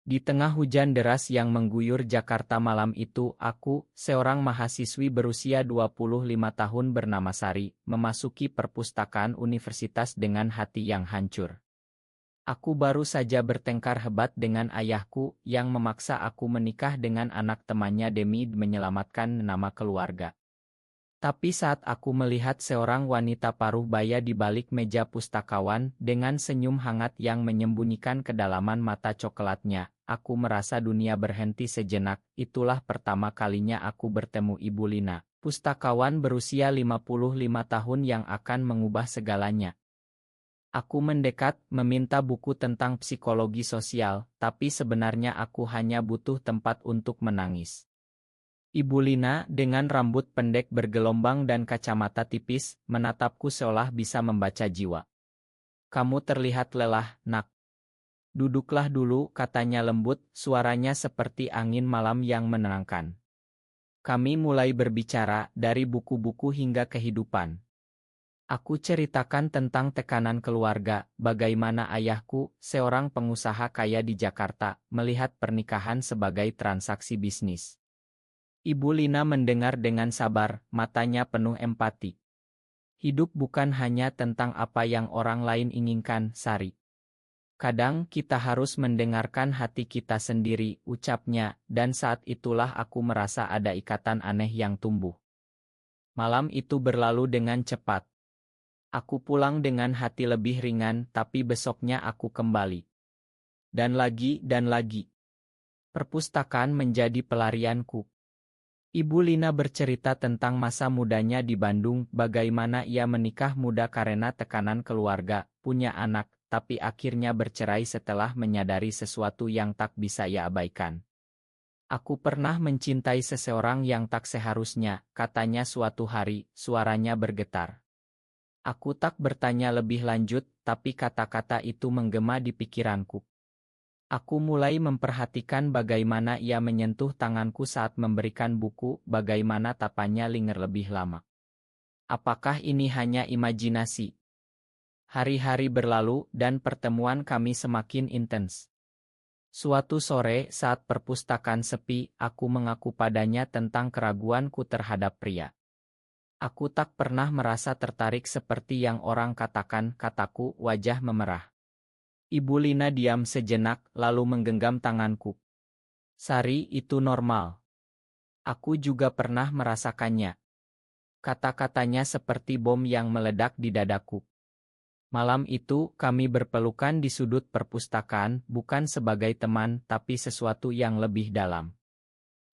Di tengah hujan deras yang mengguyur Jakarta malam itu, aku, seorang mahasiswi berusia 25 tahun bernama Sari, memasuki perpustakaan universitas dengan hati yang hancur. Aku baru saja bertengkar hebat dengan ayahku yang memaksa aku menikah dengan anak temannya demi menyelamatkan nama keluarga. Tapi saat aku melihat seorang wanita paruh baya di balik meja pustakawan dengan senyum hangat yang menyembunyikan kedalaman mata coklatnya, aku merasa dunia berhenti sejenak. Itulah pertama kalinya aku bertemu Ibu Lina, pustakawan berusia 55 tahun yang akan mengubah segalanya. Aku mendekat, meminta buku tentang psikologi sosial, tapi sebenarnya aku hanya butuh tempat untuk menangis. Ibu Lina, dengan rambut pendek bergelombang dan kacamata tipis, menatapku seolah bisa membaca jiwa. "Kamu terlihat lelah, Nak. Duduklah dulu," katanya lembut, suaranya seperti angin malam yang menenangkan. Kami mulai berbicara, dari buku-buku hingga kehidupan. Aku ceritakan tentang tekanan keluarga, bagaimana ayahku, seorang pengusaha kaya di Jakarta, melihat pernikahan sebagai transaksi bisnis. Ibu Lina mendengar dengan sabar, matanya penuh empati. "Hidup bukan hanya tentang apa yang orang lain inginkan, Sari. Kadang kita harus mendengarkan hati kita sendiri," ucapnya, dan saat itulah aku merasa ada ikatan aneh yang tumbuh. Malam itu berlalu dengan cepat. Aku pulang dengan hati lebih ringan, tapi besoknya aku kembali. Dan lagi dan lagi. Perpustakaan menjadi pelarianku. Ibu Lina bercerita tentang masa mudanya di Bandung, bagaimana ia menikah muda karena tekanan keluarga, punya anak, tapi akhirnya bercerai setelah menyadari sesuatu yang tak bisa ia abaikan. "Aku pernah mencintai seseorang yang tak seharusnya," katanya suatu hari, suaranya bergetar. Aku tak bertanya lebih lanjut, tapi kata-kata itu menggema di pikiranku. Aku mulai memperhatikan bagaimana ia menyentuh tanganku saat memberikan buku, bagaimana tapanya linger lebih lama. Apakah ini hanya imajinasi? Hari-hari berlalu, dan pertemuan kami semakin intens. Suatu sore, saat perpustakaan sepi, aku mengaku padanya tentang keraguanku terhadap pria. "Aku tak pernah merasa tertarik seperti yang orang katakan," kataku, wajah memerah. Ibu Lina diam sejenak, lalu menggenggam tanganku. "Sari, itu normal. Aku juga pernah merasakannya." Kata-katanya seperti bom yang meledak di dadaku. Malam itu, kami berpelukan di sudut perpustakaan, bukan sebagai teman, tapi sesuatu yang lebih dalam.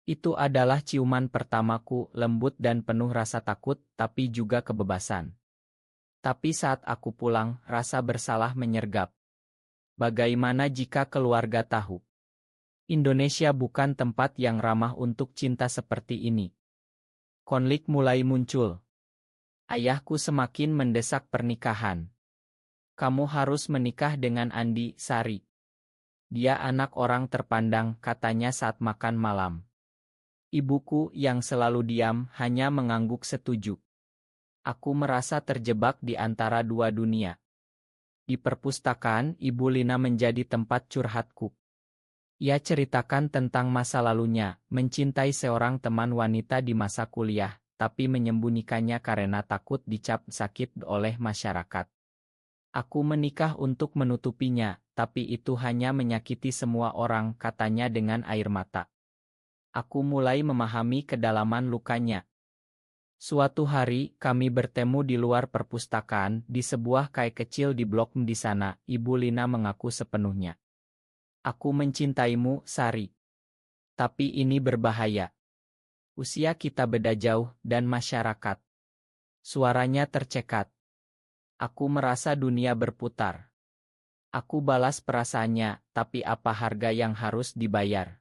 Itu adalah ciuman pertamaku, lembut dan penuh rasa takut, tapi juga kebebasan. Tapi saat aku pulang, rasa bersalah menyergap. Bagaimana jika keluarga tahu? Indonesia bukan tempat yang ramah untuk cinta seperti ini. Konflik mulai muncul. Ayahku semakin mendesak pernikahan. "Kamu harus menikah dengan Andi, Sari. Dia anak orang terpandang," katanya saat makan malam. Ibuku yang selalu diam hanya mengangguk setuju. Aku merasa terjebak di antara dua dunia. Di perpustakaan, Ibu Lina menjadi tempat curhatku. Ia ceritakan tentang masa lalunya, mencintai seorang teman wanita di masa kuliah, tapi menyembunyikannya karena takut dicap sakit oleh masyarakat. "Aku menikah untuk menutupinya, tapi itu hanya menyakiti semua orang," katanya dengan air mata. Aku mulai memahami kedalaman lukanya. Suatu hari, kami bertemu di luar perpustakaan, di sebuah kai kecil di blok M di sana. Ibu Lina mengaku sepenuhnya. "Aku mencintaimu, Sari. Tapi ini berbahaya. Usia kita beda jauh, dan masyarakat." Suaranya tercekat. Aku merasa dunia berputar. Aku balas perasaannya, tapi apa harga yang harus dibayar?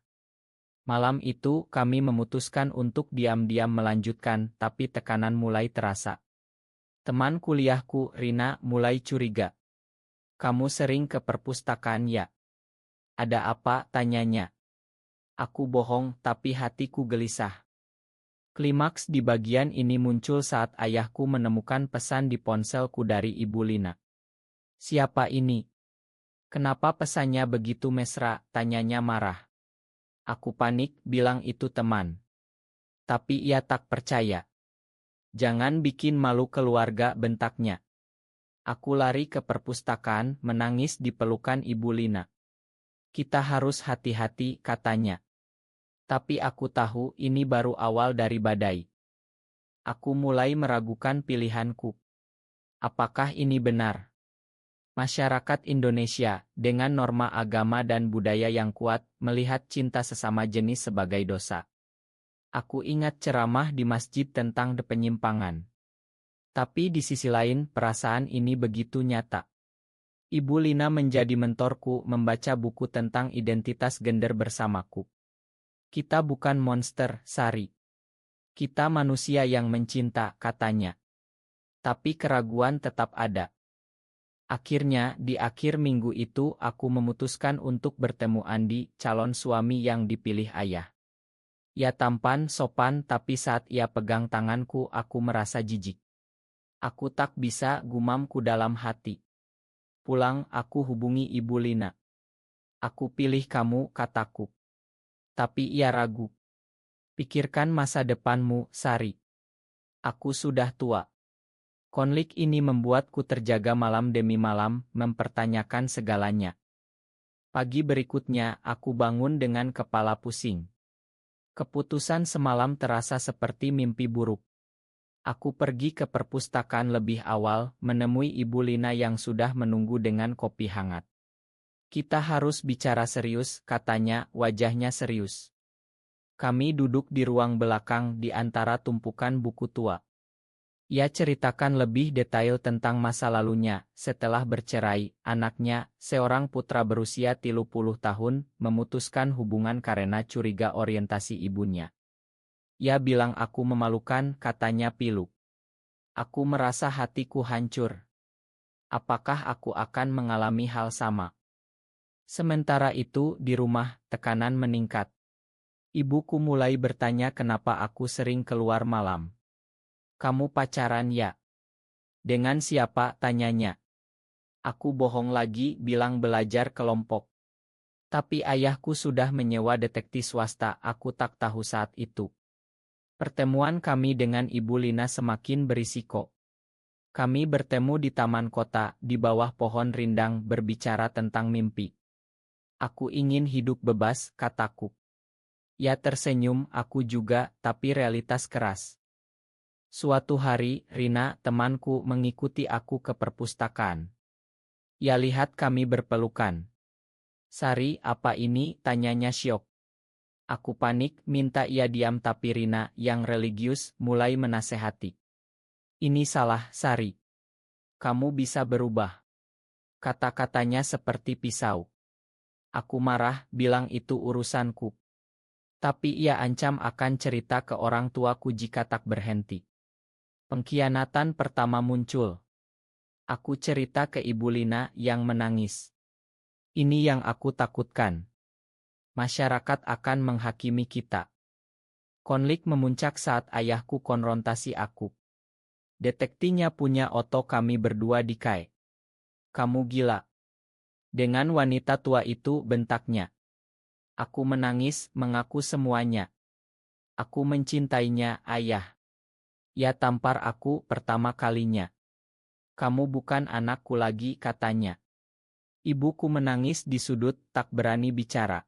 Malam itu, kami memutuskan untuk diam-diam melanjutkan, tapi tekanan mulai terasa. Teman kuliahku, Rina, mulai curiga. "Kamu sering ke perpustakaan ya? Ada apa?" tanyanya. Aku bohong, tapi hatiku gelisah. Klimaks di bagian ini muncul saat ayahku menemukan pesan di ponselku dari Ibu Lina. "Siapa ini?" Kenapa pesannya begitu mesra, tanyanya marah. Aku panik, bilang itu teman. Tapi ia tak percaya. Jangan bikin malu keluarga, bentaknya. Aku lari ke perpustakaan, menangis di pelukan Ibu Lina. Kita harus hati-hati, katanya. Tapi aku tahu ini baru awal dari badai. Aku mulai meragukan pilihanku. Apakah ini benar? Masyarakat Indonesia, dengan norma agama dan budaya yang kuat, melihat cinta sesama jenis sebagai dosa. Aku ingat ceramah di masjid tentang penyimpangan. Tapi di sisi lain, perasaan ini begitu nyata. Ibu Lina menjadi mentorku membaca buku tentang identitas gender bersamaku. Kita bukan monster, Sari. Kita manusia yang mencinta, katanya. Tapi keraguan tetap ada. Akhirnya, di akhir minggu itu aku memutuskan untuk bertemu Andi, calon suami yang dipilih ayah. Ia tampan, sopan, tapi saat ia pegang tanganku aku merasa jijik. Aku tak bisa, gumamku dalam hati. Pulang, aku hubungi Ibu Lina. Aku pilih kamu, kataku. Tapi ia ragu. Pikirkan masa depanmu, Sari. Aku sudah tua. Konflik ini membuatku terjaga malam demi malam, mempertanyakan segalanya. Pagi berikutnya, aku bangun dengan kepala pusing. Keputusan semalam terasa seperti mimpi buruk. Aku pergi ke perpustakaan lebih awal, menemui Ibu Lina yang sudah menunggu dengan kopi hangat. Kita harus bicara serius, katanya, wajahnya serius. Kami duduk di ruang belakang di antara tumpukan buku tua. Ia ceritakan lebih detail tentang masa lalunya. Setelah bercerai, anaknya, seorang putra berusia 30 tahun, memutuskan hubungan karena curiga orientasi ibunya. Ia bilang aku memalukan, katanya pilu. Aku merasa hatiku hancur. Apakah aku akan mengalami hal sama? Sementara itu, di rumah, tekanan meningkat. Ibuku mulai bertanya kenapa aku sering keluar malam. Kamu pacaran ya? Dengan siapa, tanyanya. Aku bohong lagi, bilang belajar kelompok. Tapi ayahku sudah menyewa detektif swasta, aku tak tahu saat itu. Pertemuan kami dengan Ibu Lina semakin berisiko. Kami bertemu di taman kota, di bawah pohon rindang, berbicara tentang mimpi. Aku ingin hidup bebas, kataku. Ia tersenyum, aku juga, tapi realitas keras. Suatu hari, Rina, temanku, mengikuti aku ke perpustakaan. Ia lihat kami berpelukan. Sari, apa ini? Tanyanya syok. Aku panik, minta ia diam tapi Rina, yang religius, mulai menasehati. Ini salah, Sari. Kamu bisa berubah. Kata-katanya seperti pisau. Aku marah, bilang itu urusanku. Tapi ia ancam akan cerita ke orang tuaku jika tak berhenti. Pengkhianatan pertama muncul. Aku cerita ke Ibu Lina yang menangis. Ini yang aku takutkan. Masyarakat akan menghakimi kita. Konflik memuncak saat ayahku konfrontasi aku. Detektifnya punya oto kami berdua dikai. Kamu gila. Dengan wanita tua itu, bentaknya. Aku menangis, mengaku semuanya. Aku mencintainya, ayah. Ia tampar aku pertama kalinya. Kamu bukan anakku lagi, katanya. Ibuku menangis di sudut, tak berani bicara.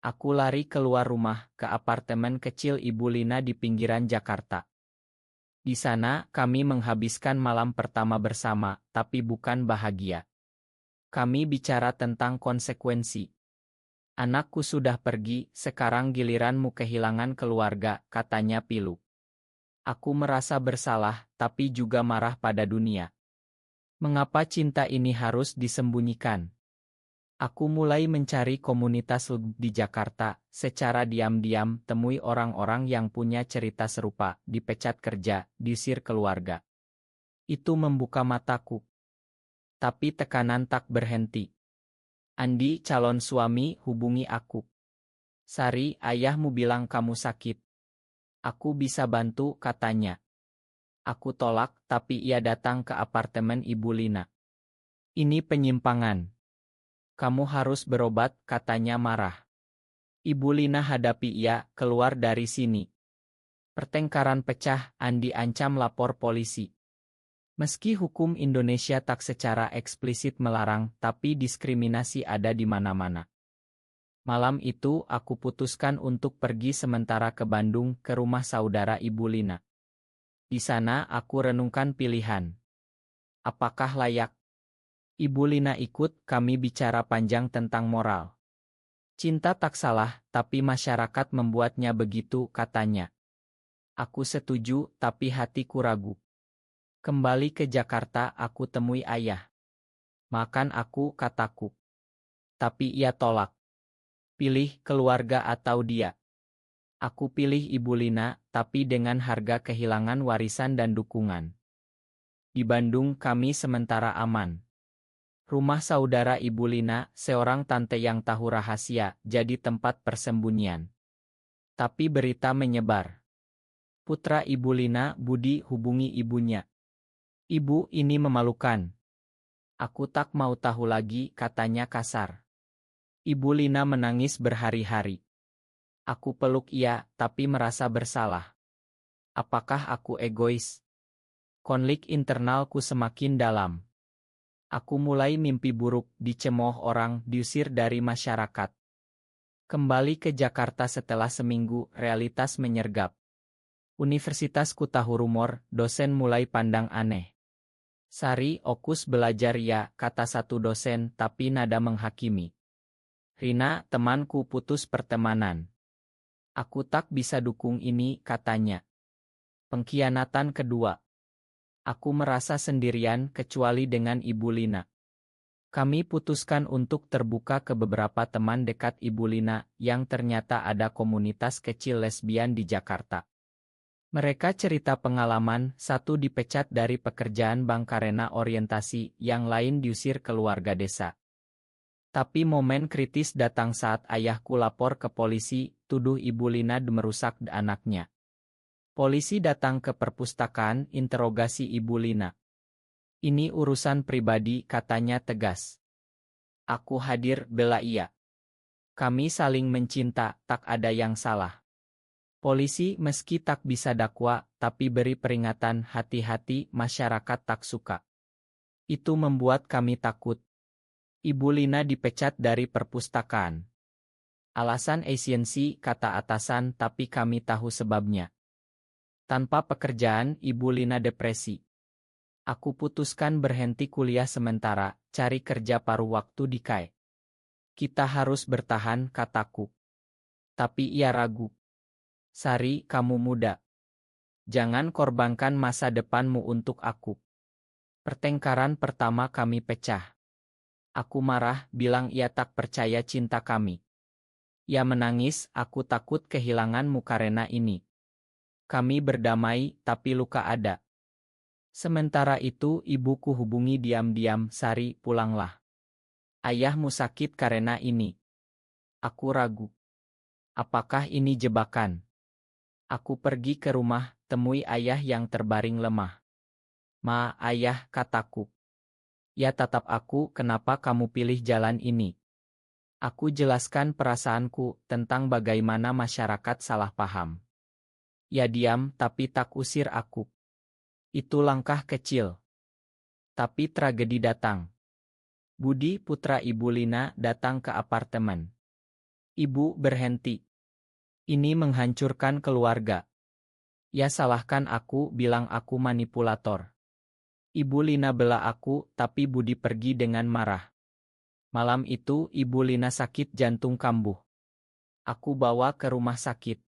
Aku lari keluar rumah, ke apartemen kecil Ibu Lina di pinggiran Jakarta. Di sana, kami menghabiskan malam pertama bersama, tapi bukan bahagia. Kami bicara tentang konsekuensi. Anakku sudah pergi, sekarang giliranmu kehilangan keluarga, katanya pilu. Aku merasa bersalah, tapi juga marah pada dunia. Mengapa cinta ini harus disembunyikan? Aku mulai mencari komunitas di Jakarta, secara diam-diam temui orang-orang yang punya cerita serupa, dipecat kerja, diusir keluarga. Itu membuka mataku. Tapi tekanan tak berhenti. Andi, calon suami, hubungi aku. Sari, ayahmu bilang kamu sakit. Aku bisa bantu, katanya. Aku tolak, tapi ia datang ke apartemen Ibu Lina. Ini penyimpangan. Kamu harus berobat, katanya marah. Ibu Lina hadapi ia, keluar dari sini. Pertengkaran pecah, Andi ancam lapor polisi. Meski hukum Indonesia tak secara eksplisit melarang, tapi diskriminasi ada di mana-mana. Malam itu aku putuskan untuk pergi sementara ke Bandung ke rumah saudara Ibu Lina. Di sana aku renungkan pilihan. Apakah layak? Ibu Lina ikut, kami bicara panjang tentang moral. Cinta tak salah, tapi masyarakat membuatnya begitu, katanya. Aku setuju, tapi hatiku ragu. Kembali ke Jakarta aku temui ayah. Makan aku, kataku. Tapi ia tolak. Pilih keluarga atau dia. Aku pilih Ibu Lina, tapi dengan harga kehilangan warisan dan dukungan. Di Bandung kami sementara aman. Rumah saudara Ibu Lina, seorang tante yang tahu rahasia, jadi tempat persembunyian. Tapi berita menyebar. Putra Ibu Lina, Budi, hubungi ibunya. Ibu, ini memalukan. Aku tak mau tahu lagi, katanya kasar. Ibu Lina menangis berhari-hari. Aku peluk ia, tapi merasa bersalah. Apakah aku egois? Konflik internalku semakin dalam. Aku mulai mimpi buruk, dicemooh orang, diusir dari masyarakat. Kembali ke Jakarta setelah seminggu, realitas menyergap. Universitasku tahu rumor, dosen mulai pandang aneh. Sari, okus belajar ya, kata satu dosen, tapi nada menghakimi. Rina, temanku putus pertemanan. Aku tak bisa dukung ini, katanya. Pengkhianatan kedua. Aku merasa sendirian kecuali dengan Ibu Lina. Kami putuskan untuk terbuka ke beberapa teman dekat Ibu Lina yang ternyata ada komunitas kecil lesbian di Jakarta. Mereka cerita pengalaman, satu dipecat dari pekerjaan bank karena orientasi, yang lain diusir keluarga desa. Tapi momen kritis datang saat ayahku lapor ke polisi, tuduh Ibu Lina merusak anaknya. Polisi datang ke perpustakaan, interogasi Ibu Lina. Ini urusan pribadi, katanya tegas. Aku hadir, bela ia. Kami saling mencinta, tak ada yang salah. Polisi meski tak bisa dakwa, tapi beri peringatan, hati-hati, masyarakat tak suka. Itu membuat kami takut. Ibu Lina dipecat dari perpustakaan. Alasan efisiensi, kata atasan, tapi kami tahu sebabnya. Tanpa pekerjaan, Ibu Lina depresi. Aku putuskan berhenti kuliah sementara, cari kerja paruh waktu di KAI. Kita harus bertahan, kataku. Tapi ia ragu. Sari, kamu muda. Jangan korbankan masa depanmu untuk aku. Pertengkaran pertama kami pecah. Aku marah, bilang ia tak percaya cinta kami. Ia menangis, aku takut kehilanganmu karena ini. Kami berdamai, tapi luka ada. Sementara itu ibuku hubungi diam-diam, Sari, pulanglah. Ayahmu sakit karena ini. Aku ragu. Apakah ini jebakan? Aku pergi ke rumah, temui ayah yang terbaring lemah. Ma, ayah, kataku. Ya tatap aku, kenapa kamu pilih jalan ini? Aku jelaskan perasaanku tentang bagaimana masyarakat salah paham. Ya diam, tapi tak usir aku. Itu langkah kecil. Tapi tragedi datang. Budi, putra Ibu Lina, datang ke apartemen. Ibu berhenti. Ini menghancurkan keluarga. Ya salahkan aku, bilang aku manipulator. Ibu Lina bela aku, tapi Budi pergi dengan marah. Malam itu Ibu Lina sakit jantung kambuh. Aku bawa ke rumah sakit.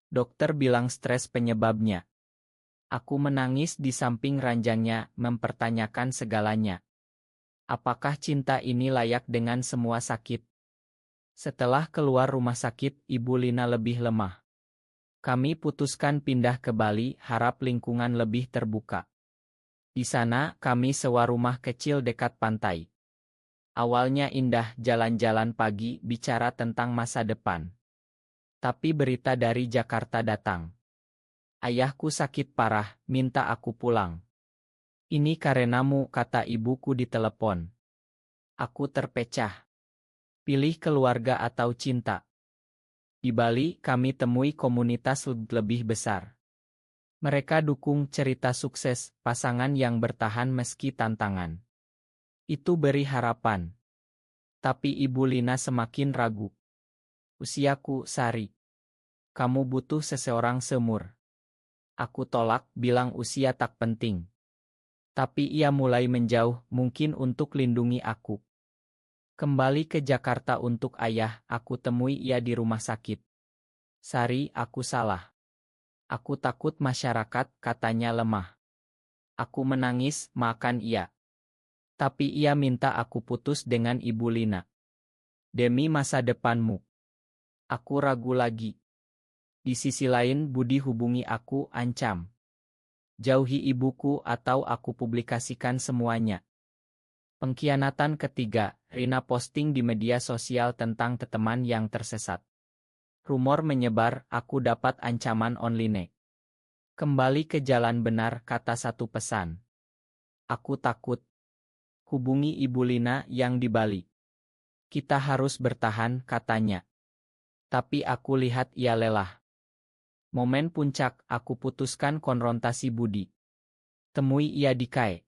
Dokter bilang stres penyebabnya. Aku menangis di samping ranjangnya, mempertanyakan segalanya. Apakah cinta ini layak dengan semua sakit? Setelah keluar rumah sakit, Ibu Lina lebih lemah. Kami putuskan pindah ke Bali, harap lingkungan lebih terbuka. Di sana, kami sewa rumah kecil dekat pantai. Awalnya indah, jalan-jalan pagi, bicara tentang masa depan. Tapi berita dari Jakarta datang. Ayahku sakit parah, minta aku pulang. Ini karenamu, kata ibuku di telepon. Aku terpecah. Pilih keluarga atau cinta. Di Bali, kami temui komunitas lebih besar. Mereka dukung cerita sukses, pasangan yang bertahan meski tantangan. Itu beri harapan. Tapi Ibu Lina semakin ragu. Usiaku, Sari. Kamu butuh seseorang semur. Aku tolak, bilang usia tak penting. Tapi ia mulai menjauh, mungkin untuk lindungi aku. Kembali ke Jakarta untuk ayah, aku temui ia di rumah sakit. Sari, aku salah. Aku takut masyarakat, katanya lemah. Aku menangis, makan ia. Tapi ia minta aku putus dengan Ibu Lina. Demi masa depanmu. Aku ragu lagi. Di sisi lain Budi hubungi aku, ancam. Jauhi ibuku atau aku publikasikan semuanya. Pengkhianatan ketiga, Rina posting di media sosial tentang teman yang tersesat. Rumor menyebar, aku dapat ancaman online. Kembali ke jalan benar, kata satu pesan. Aku takut. Hubungi Ibu Lina yang di Bali. Kita harus bertahan, katanya. Tapi aku lihat ia lelah. Momen puncak, aku putuskan konfrontasi Budi. Temui ia di KAE.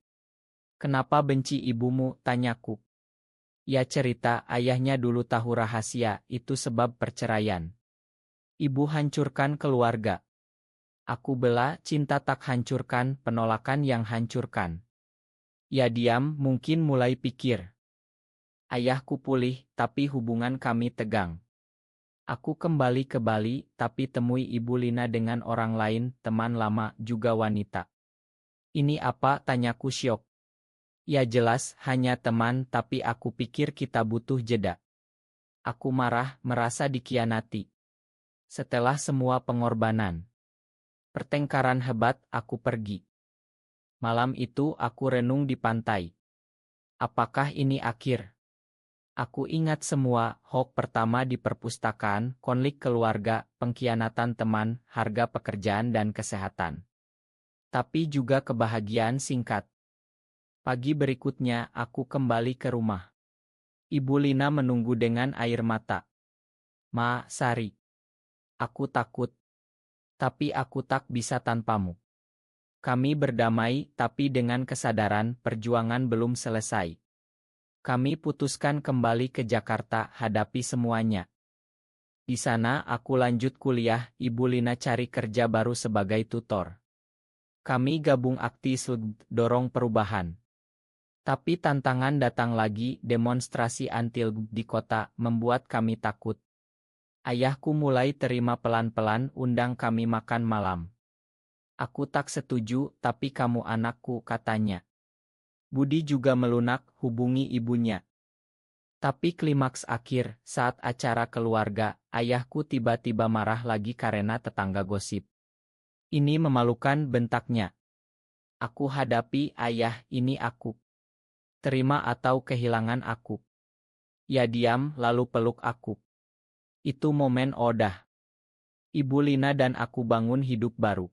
Kenapa benci ibumu, tanyaku. Ia cerita ayahnya dulu tahu rahasia, itu sebab perceraian. Ibu hancurkan keluarga. Aku bela, cinta tak hancurkan, penolakan yang hancurkan. Ia diam, mungkin mulai pikir. Ayahku pulih, tapi hubungan kami tegang. Aku kembali ke Bali, tapi temui Ibu Lina dengan orang lain, teman lama, juga wanita. Ini apa, tanyaku syok. Ya jelas, hanya teman, tapi aku pikir kita butuh jeda. Aku marah, merasa dikhianati. Setelah semua pengorbanan. Pertengkaran hebat, aku pergi. Malam itu aku renung di pantai. Apakah ini akhir? Aku ingat semua, hoax pertama di perpustakaan, konflik keluarga, pengkhianatan teman, harga pekerjaan dan kesehatan. Tapi juga kebahagiaan singkat. Pagi berikutnya, aku kembali ke rumah. Ibu Lina menunggu dengan air mata. Ma, Sari. Aku takut. Tapi aku tak bisa tanpamu. Kami berdamai, tapi dengan kesadaran perjuangan belum selesai. Kami putuskan kembali ke Jakarta, hadapi semuanya. Di sana aku lanjut kuliah, Ibu Lina cari kerja baru sebagai tutor. Kami gabung aktif, dorong perubahan. Tapi tantangan datang lagi, demonstrasi anti di kota, membuat kami takut. Ayahku mulai terima pelan-pelan, undang kami makan malam. Aku tak setuju, tapi kamu anakku, katanya. Budi juga melunak, hubungi ibunya. Tapi klimaks akhir, saat acara keluarga, ayahku tiba-tiba marah lagi karena tetangga gosip. Ini memalukan, bentaknya. Aku hadapi, ayah, ini aku. Terima atau kehilangan aku. Ya diam, lalu peluk aku. Itu momen odah. Ibu Lina dan aku bangun hidup baru.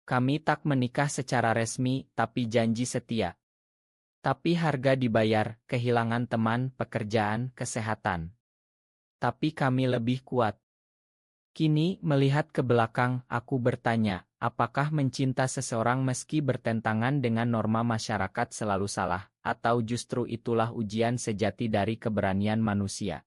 Kami tak menikah secara resmi, tapi janji setia. Tapi harga dibayar, kehilangan teman, pekerjaan, kesehatan. Tapi kami lebih kuat. Kini, melihat ke belakang, aku bertanya, apakah mencinta seseorang meski bertentangan dengan norma masyarakat selalu salah, atau justru itulah ujian sejati dari keberanian manusia?